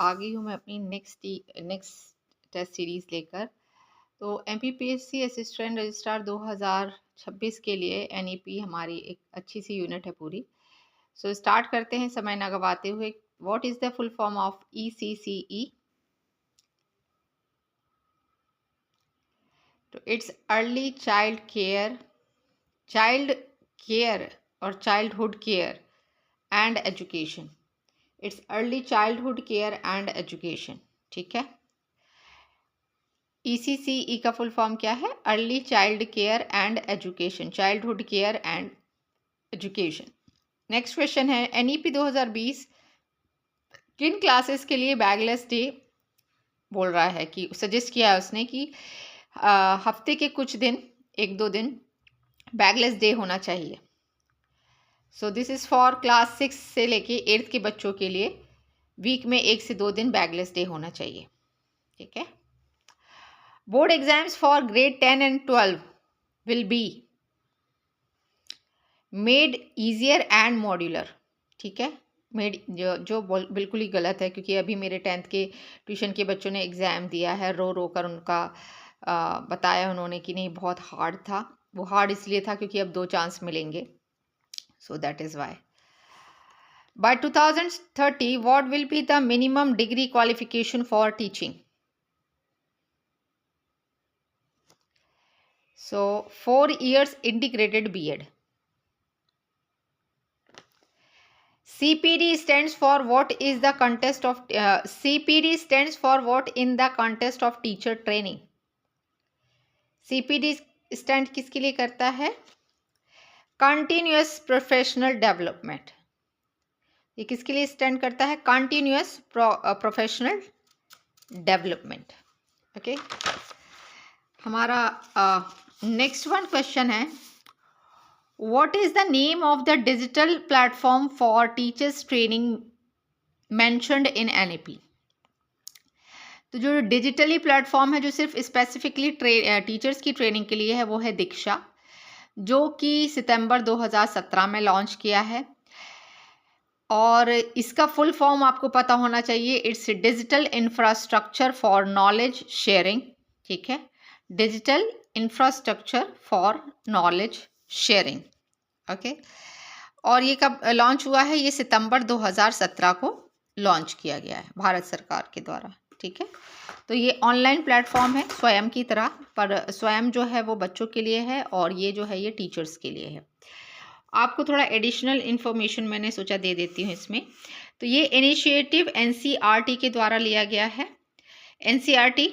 आ गई हूँ मैं अपनी नेक्स्ट टेस्ट सीरीज़ लेकर। तो MPPSC असिस्टेंट रजिस्ट्रार 2026 के लिए NEP हमारी एक अच्छी सी यूनिट है पूरी। सो स्टार्ट करते हैं समय न गवाते हुए। What is the full form of ECCE? तो इट्स अर्ली चाइल्ड केयर और childhood care and education. It's early childhood care and education. ठीक है, ECCE का फुल फॉर्म क्या है? Early child care and education, childhood care and education. Next question है, NEP 2020 किन classes के लिए बैगलेस डे बोल रहा है कि सजेस्ट किया है उसने कि हफ्ते के कुछ दिन, 1-2 दिन बैगलेस डे होना चाहिए। So this is for class 6 से लेके 8th के बच्चों के लिए वीक में 1 से 2 दिन बैगलेस डे होना चाहिए। ठीक है, board exams for grade 10 and 12 will be made easier and modular. ठीक है, मेड जो बिल्कुल ही गलत है, क्योंकि अभी मेरे 10th के ट्यूशन के बच्चों ने एग्ज़ाम दिया है, रो कर उनका बताया उन्होंने कि नहीं बहुत हार्ड था। वो हार्ड इसलिए था क्योंकि अब 2 चांस मिलेंगे, so that is why. By 2030, what will be the minimum degree qualification for teaching? So 4 years integrated B.Ed. CPD stands for what is the contest of CPD stands for what in the contest of teacher training? CPD stand किसके लिए करता है? Continuous professional development. ये किसके लिए stand करता है? Continuous professional development. Okay, हमारा नेक्स्ट वन क्वेश्चन है, what is the name of the digital platform for teachers training mentioned in NEP? तो जो डिजिटली प्लेटफॉर्म है जो सिर्फ स्पेसिफिकली टीचर्स की ट्रेनिंग के लिए है वो है दीक्षा, जो कि सितंबर 2017 में लॉन्च किया है। और इसका फुल फॉर्म आपको पता होना चाहिए, it's digital infrastructure for knowledge sharing. ठीक है, digital infrastructure for knowledge sharing. Okay, और ये कब लॉन्च हुआ है? ये सितंबर 2017 को लॉन्च किया गया है भारत सरकार के द्वारा। ठीक है, तो ये ऑनलाइन प्लेटफॉर्म है स्वयं की तरह, पर स्वयं जो है वो बच्चों के लिए है और ये जो है ये टीचर्स के लिए है। आपको थोड़ा एडिशनल इन्फॉर्मेशन मैंने सोचा दे देती हूँ इसमें। तो ये इनिशिएटिव NCERT के द्वारा लिया गया है, NCERT।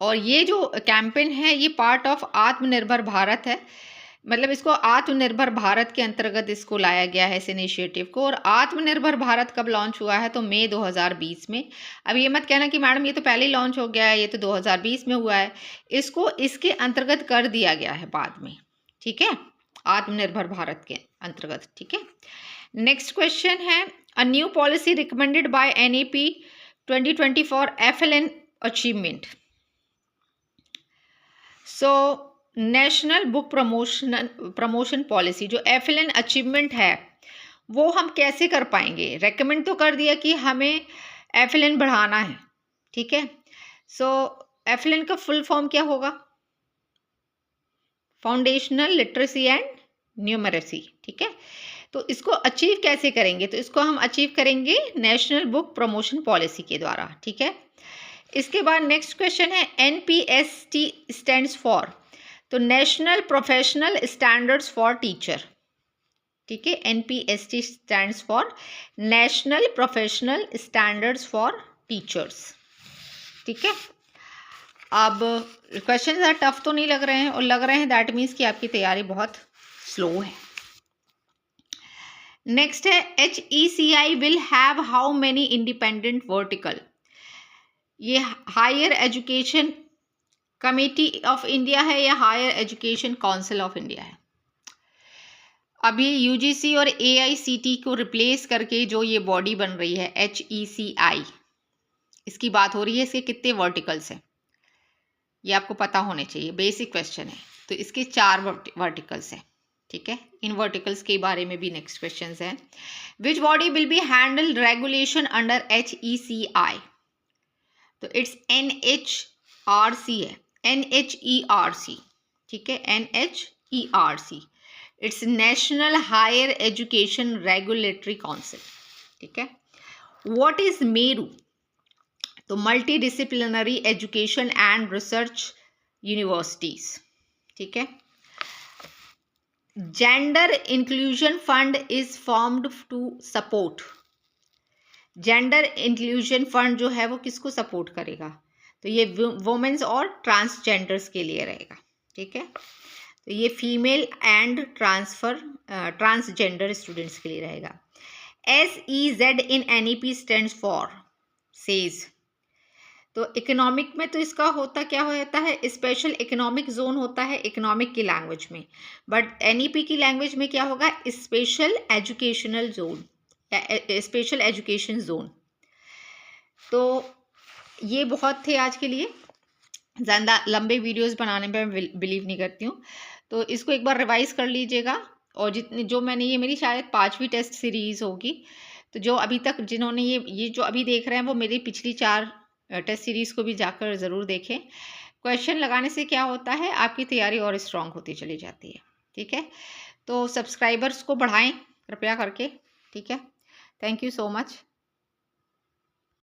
और ये जो कैंपेन है ये पार्ट ऑफ आत्मनिर्भर भारत है, मतलब इसको आत्मनिर्भर भारत के अंतर्गत इसको लाया गया है इस इनिशिएटिव को। और आत्मनिर्भर भारत कब लॉन्च हुआ है? तो मई 2020 में। अब ये मत कहना कि मैडम ये तो पहले ही लॉन्च हो गया है, ये तो 2020 में हुआ है। इसको इसके अंतर्गत कर दिया गया है बाद में। ठीक है, आत्मनिर्भर भारत के अंतर्गत। ठीक है, नेक्स्ट क्वेश्चन है, a new policy recommended by NEP 2020 for FLN achievement. So national book promotion policy, जो FLN अचीवमेंट है वो हम कैसे कर पाएंगे? रेकमेंड तो कर दिया कि हमें FLN बढ़ाना है। ठीक है, सो FLN का फुल फॉर्म क्या होगा? Foundational literacy and numeracy. ठीक है, तो इसको अचीव कैसे करेंगे? तो इसको हम अचीव करेंगे नेशनल बुक प्रमोशन पॉलिसी के द्वारा। ठीक है, इसके बाद नेक्स्ट क्वेश्चन है, NPST स्टैंड्स फॉर, तो national professional standards for teacher. ठीक है, NPST stands for national professional standards for teachers. ठीक है, अब क्वेश्चन ज़्यादा टफ तो नहीं लग रहे हैं, और लग रहे हैं दैट मीन्स कि आपकी तैयारी बहुत स्लो है। नेक्स्ट है, HECI will have how many independent vertical? ये higher education committee of India है या higher education council of India है? अभी UGC और AICT को रिप्लेस करके जो ये बॉडी बन रही है HECI, इसकी बात हो रही है। इसके कितने वर्टिकल्स हैं ये आपको पता होने चाहिए, बेसिक क्वेश्चन है। तो इसके 4 वर्टिकल्स हैं। ठीक है, इन वर्टिकल्स के बारे में भी नेक्स्ट क्वेश्चन है। Which body will be handle regulation under HECI? तो इट्स NHRC है, NHERC, ठीक है, NHERC, it's national higher education regulatory council, ठीक है। What is MERU? तो multi disciplinary education and research universities, ठीक है। Gender inclusion fund is formed to support, gender inclusion fund जो है वो किसको सपोर्ट करेगा? तो ये वुमेन्स और ट्रांसजेंडर्स के लिए रहेगा, ठीक है। तो ये फीमेल एंड ट्रांसजेंडर स्टूडेंट्स के लिए रहेगा। SEZ in NEP stands for says. तो इकोनॉमिक में तो इसका होता क्या होता है, स्पेशल इकोनॉमिक जोन होता है इकोनॉमिक की लैंग्वेज में, बट NEP की लैंग्वेज में क्या होगा, स्पेशल एजुकेशनल जोन या स्पेशल एजुकेशन जोन। तो ये बहुत थे आज के लिए, ज़्यादा लंबे वीडियोस बनाने में मैं बिलीव नहीं करती हूँ, तो इसको एक बार रिवाइज कर लीजिएगा। और जितने जो मैंने ये मेरी शायद 5वीं टेस्ट सीरीज़ होगी, तो जो अभी तक जिन्होंने ये जो अभी देख रहे हैं वो मेरी पिछली 4 टेस्ट सीरीज़ को भी जाकर ज़रूर देखें। क्वेश्चन लगाने से क्या होता है, आपकी तैयारी और स्ट्रांग होती चली जाती है, ठीक है। तो सब्सक्राइबर्स को बढ़ाएं कृपया करके, ठीक है। Thank you so much.